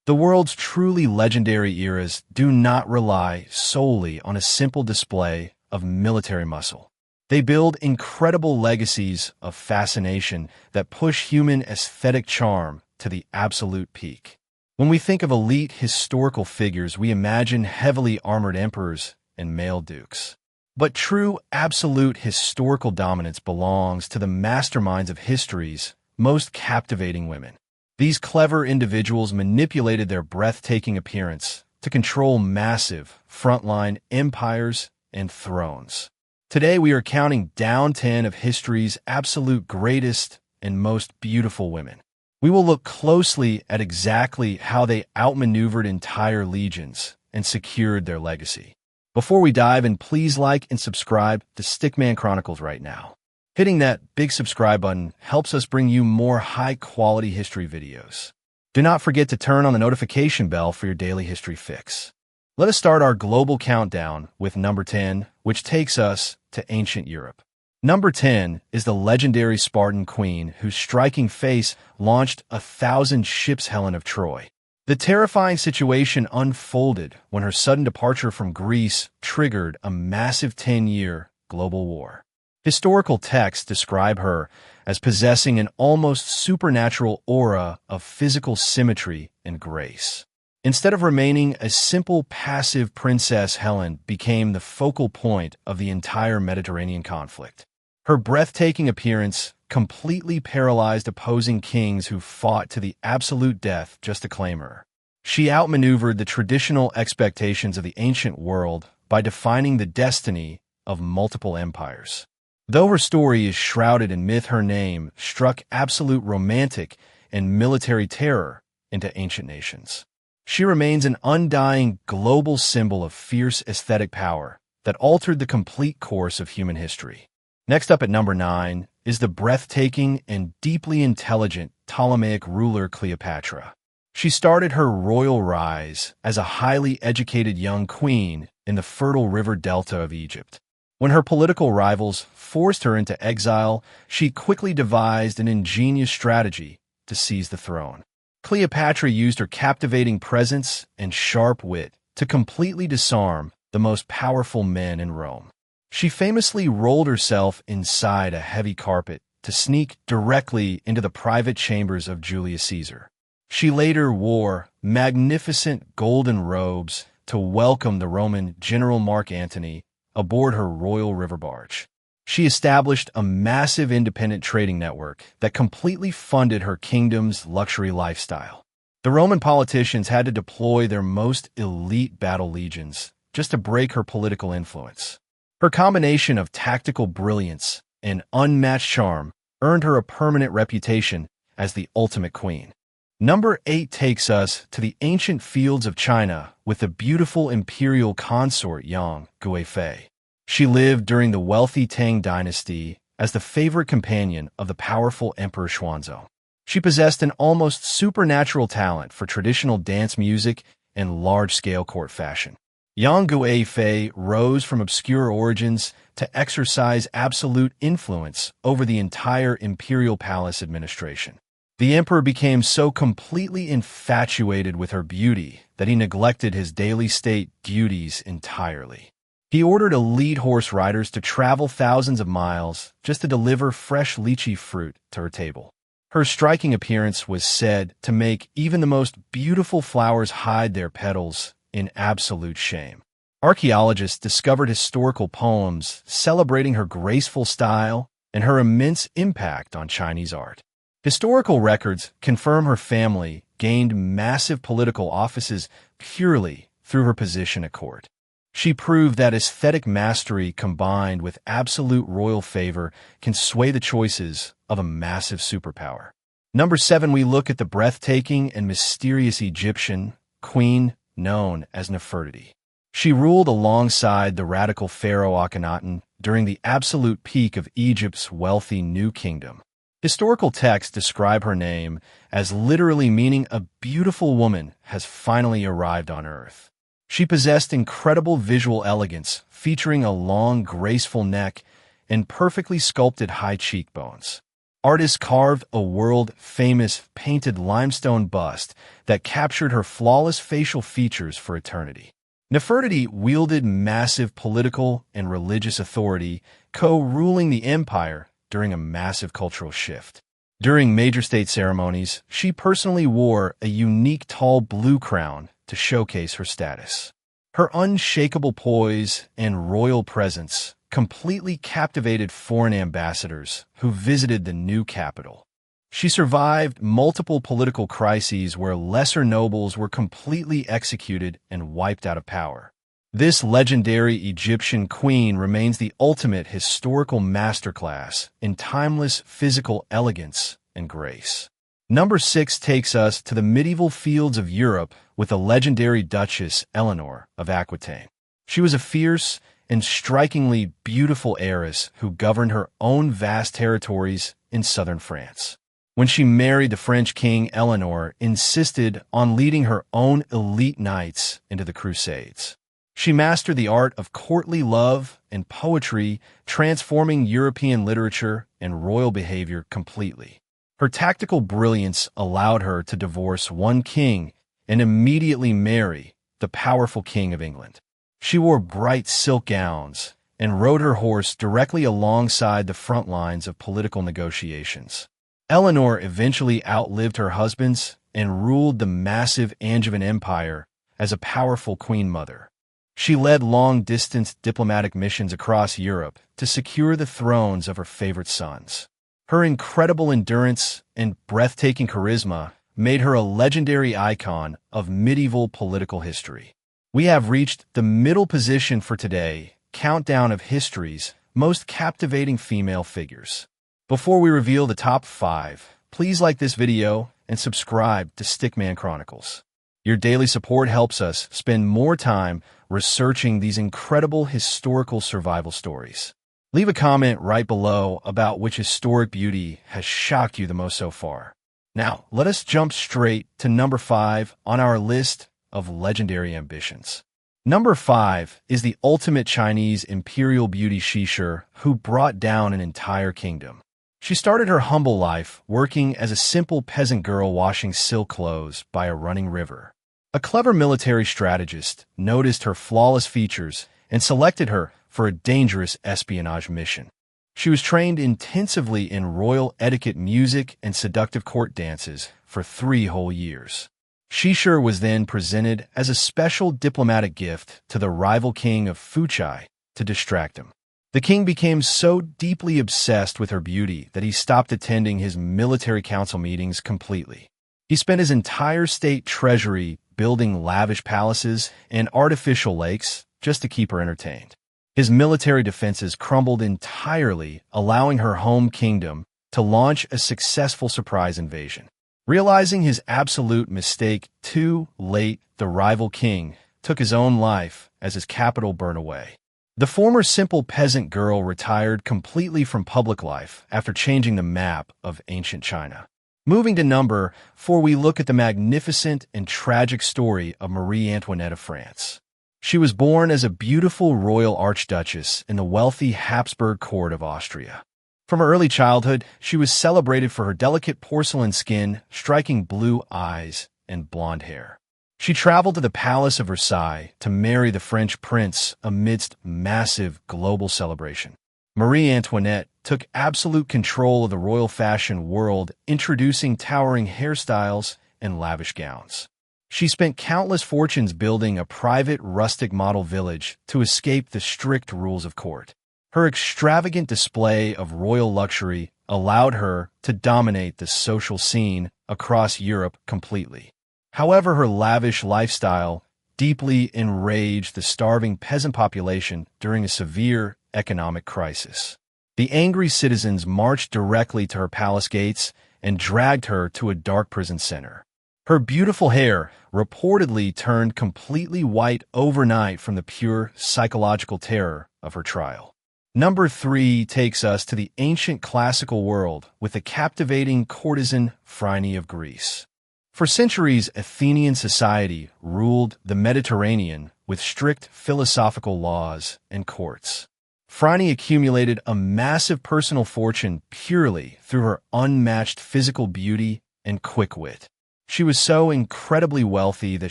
The world's truly legendary eras do not rely solely on a simple display of military muscle. They build incredible legacies of fascination that push human aesthetic charm to the absolute peak. When we think of elite historical figures, we imagine heavily armored emperors and male dukes. But true absolute historical dominance belongs to the masterminds of history's most captivating women. These clever individuals manipulated their breathtaking appearance to control massive, frontline empires and thrones. Today we are counting down 10 of history's absolute greatest and most beautiful women. We will look closely at exactly how they outmaneuvered entire legions and secured their legacy. Before we dive in, please like and subscribe to Stickman Chronicles right now. Hitting that big subscribe button helps us bring you more high-quality history videos. Do not forget to turn on the notification bell for your daily history fix. Let us start our global countdown with number 10, which takes us to ancient Europe. Number 10 is the legendary Spartan queen whose striking face launched 1,000 ships Helen of Troy. The terrifying situation unfolded when her sudden departure from Greece triggered a massive 10-year global war. Historical texts describe her as possessing an almost supernatural aura of physical symmetry and grace. Instead of remaining a simple, passive princess, Helen became the focal point of the entire Mediterranean conflict. Her breathtaking appearance completely paralyzed opposing kings who fought to the absolute death just to claim her. She outmaneuvered the traditional expectations of the ancient world by defining the destiny of multiple empires. Though her story is shrouded in myth, her name struck absolute romantic and military terror into ancient nations. She remains an undying global symbol of fierce aesthetic power that altered the complete course of human history. Next up at number 9 is the breathtaking and deeply intelligent Ptolemaic ruler Cleopatra. She started her royal rise as a highly educated young queen in the fertile river delta of Egypt. When her political rivals forced her into exile, she quickly devised an ingenious strategy to seize the throne. Cleopatra used her captivating presence and sharp wit to completely disarm the most powerful men in Rome. She famously rolled herself inside a heavy carpet to sneak directly into the private chambers of Julius Caesar. She later wore magnificent golden robes to welcome the Roman general Mark Antony aboard her royal river barge. She established a massive independent trading network that completely funded her kingdom's luxury lifestyle. The Roman politicians had to deploy their most elite battle legions just to break her political influence. Her combination of tactical brilliance and unmatched charm earned her a permanent reputation as the ultimate queen. Number 8 takes us to the ancient fields of China with the beautiful imperial consort Yang Guifei. She lived during the wealthy Tang dynasty as the favorite companion of the powerful Emperor Xuanzong. She possessed an almost supernatural talent for traditional dance music and large-scale court fashion. Yang Guifei rose from obscure origins to exercise absolute influence over the entire imperial palace administration. The emperor became so completely infatuated with her beauty that he neglected his daily state duties entirely. He ordered elite horse riders to travel thousands of miles just to deliver fresh lychee fruit to her table. Her striking appearance was said to make even the most beautiful flowers hide their petals in absolute shame. Archaeologists discovered historical poems celebrating her graceful style and her immense impact on Chinese art. Historical records confirm her family gained massive political offices purely through her position at court. She proved that aesthetic mastery combined with absolute royal favor can sway the choices of a massive superpower. Number 7, we look at the breathtaking and mysterious Egyptian queen known as Nefertiti. She ruled alongside the radical pharaoh Akhenaten during the absolute peak of Egypt's wealthy New Kingdom. Historical texts describe her name as literally meaning a beautiful woman has finally arrived on earth. She possessed incredible visual elegance, featuring a long, graceful neck and perfectly sculpted high cheekbones. Artists carved a world-famous painted limestone bust that captured her flawless facial features for eternity. Nefertiti wielded massive political and religious authority, co-ruling the empire during a massive cultural shift. During major state ceremonies, she personally wore a unique tall blue crown to showcase her status. Her unshakable poise and royal presence completely captivated foreign ambassadors who visited the new capital. She survived multiple political crises where lesser nobles were completely executed and wiped out of power. This legendary Egyptian queen remains the ultimate historical masterclass in timeless physical elegance and grace. Number 6 takes us to the medieval fields of Europe with the legendary Duchess Eleanor of Aquitaine. She was a fierce and strikingly beautiful heiress who governed her own vast territories in southern France. When she married the French king, Eleanor insisted on leading her own elite knights into the Crusades. She mastered the art of courtly love and poetry, transforming European literature and royal behavior completely. Her tactical brilliance allowed her to divorce one king and immediately marry the powerful King of England. She wore bright silk gowns and rode her horse directly alongside the front lines of political negotiations. Eleanor eventually outlived her husbands and ruled the massive Angevin Empire as a powerful queen mother. She led long-distance diplomatic missions across Europe to secure the thrones of her favorite sons. Her incredible endurance and breathtaking charisma made her a legendary icon of medieval political history. We have reached the middle position for today, countdown of history's most captivating female figures. Before we reveal the top 5, please like this video and subscribe to Stickman Chronicles. Your daily support helps us spend more time researching these incredible historical survival stories. Leave a comment right below about which historic beauty has shocked you the most so far. Now, let us jump straight to number 5 on our list of legendary ambitions. Number 5 is the ultimate Chinese imperial beauty Shishir, who brought down an entire kingdom. She started her humble life working as a simple peasant girl washing silk clothes by a running river. A clever military strategist noticed her flawless features and selected her for a dangerous espionage mission. She was trained intensively in royal etiquette music and seductive court dances for 3 whole years. Shishir was then presented as a special diplomatic gift to the rival king of Fuchai to distract him. The king became so deeply obsessed with her beauty that he stopped attending his military council meetings completely. He spent his entire state treasury building lavish palaces and artificial lakes just to keep her entertained. His military defenses crumbled entirely, allowing her home kingdom to launch a successful surprise invasion. Realizing his absolute mistake too late, the rival king took his own life as his capital burned away. The former simple peasant girl retired completely from public life after changing the map of ancient China. Moving to number 4, we look at the magnificent and tragic story of Marie Antoinette of France. She was born as a beautiful royal archduchess in the wealthy Habsburg court of Austria. From her early childhood, she was celebrated for her delicate porcelain skin, striking blue eyes, and blonde hair. She traveled to the Palace of Versailles to marry the French prince amidst massive global celebration. Marie Antoinette took absolute control of the royal fashion world, introducing towering hairstyles and lavish gowns. She spent countless fortunes building a private rustic model village to escape the strict rules of court. Her extravagant display of royal luxury allowed her to dominate the social scene across Europe completely. However, her lavish lifestyle deeply enraged the starving peasant population during a severe economic crisis. The angry citizens marched directly to her palace gates and dragged her to a dark prison center. Her beautiful hair reportedly turned completely white overnight from the pure psychological terror of her trial. Number 3 takes us to the ancient classical world with the captivating courtesan Phryne of Greece. For centuries, Athenian society ruled the Mediterranean with strict philosophical laws and courts. Phryne accumulated a massive personal fortune purely through her unmatched physical beauty and quick wit. She was so incredibly wealthy that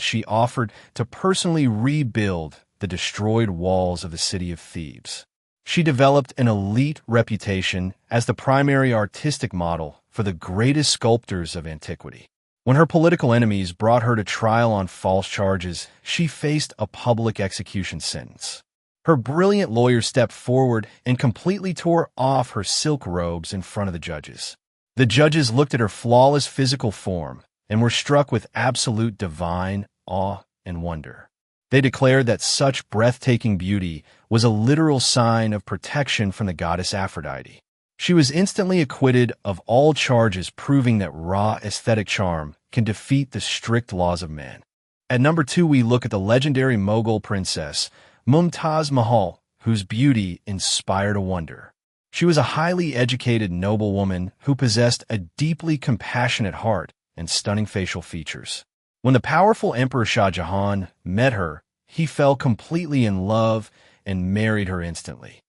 she offered to personally rebuild the destroyed walls of the city of Thebes. She developed an elite reputation as the primary artistic model for the greatest sculptors of antiquity. When her political enemies brought her to trial on false charges, she faced a public execution sentence. Her brilliant lawyer stepped forward and completely tore off her silk robes in front of the judges. The judges looked at her flawless physical form and were struck with absolute divine awe and wonder. They declared that such breathtaking beauty was a literal sign of protection from the goddess Aphrodite. She was instantly acquitted of all charges, proving that raw aesthetic charm can defeat the strict laws of man. At number 2, we look at the legendary Mughal princess, Mumtaz Mahal, whose beauty inspired a wonder. She was a highly educated noblewoman who possessed a deeply compassionate heart and stunning facial features. When the powerful Emperor Shah Jahan met her, he fell completely in love and married her instantly.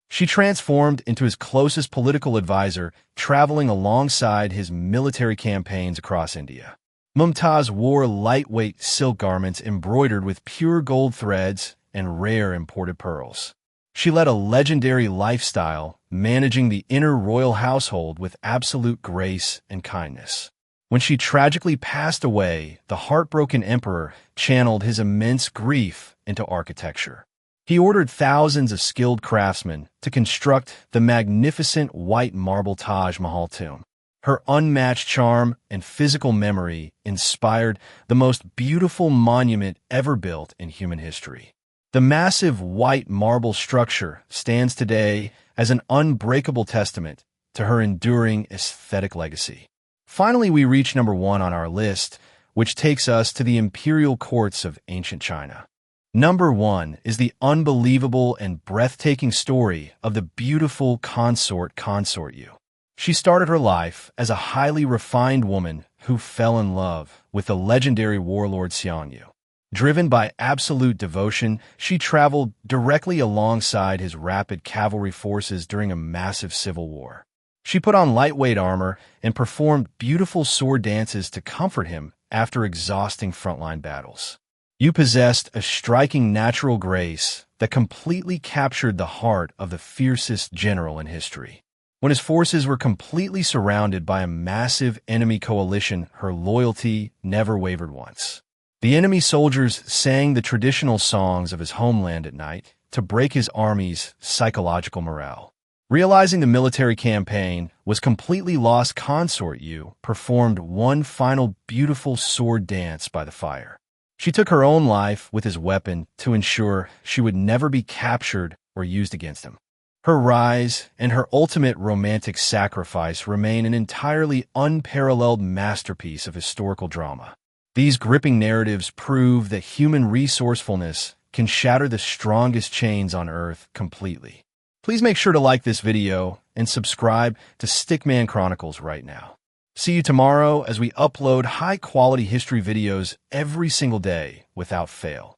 She transformed into his closest political advisor, traveling alongside his military campaigns across India. Mumtaz wore lightweight silk garments embroidered with pure gold threads and rare imported pearls. She led a legendary lifestyle, managing the inner royal household with absolute grace and kindness. When she tragically passed away, the heartbroken emperor channeled his immense grief into architecture. He ordered thousands of skilled craftsmen to construct the magnificent white marble Taj Mahal tomb. Her unmatched charm and physical memory inspired the most beautiful monument ever built in human history. The massive white marble structure stands today as an unbreakable testament to her enduring aesthetic legacy. Finally, we reach number 1 on our list, which takes us to the imperial courts of ancient China. Number 1 is the unbelievable and breathtaking story of the beautiful consort Yu. She started her life as a highly refined woman who fell in love with the legendary warlord Yu. Driven by absolute devotion, she traveled directly alongside his rapid cavalry forces during a massive civil war. She put on lightweight armor and performed beautiful sword dances to comfort him after exhausting frontline battles. Yu possessed a striking natural grace that completely captured the heart of the fiercest general in history. When his forces were completely surrounded by a massive enemy coalition, her loyalty never wavered once. The enemy soldiers sang the traditional songs of his homeland at night to break his army's psychological morale. Realizing the military campaign was completely lost, Consort Yu performed one final beautiful sword dance by the fire. She took her own life with his weapon to ensure she would never be captured or used against him. Her rise and her ultimate romantic sacrifice remain an entirely unparalleled masterpiece of historical drama. These gripping narratives prove that human resourcefulness can shatter the strongest chains on Earth completely. Please make sure to like this video and subscribe to Stickman Chronicles right now. See you tomorrow as we upload high-quality history videos every single day without fail.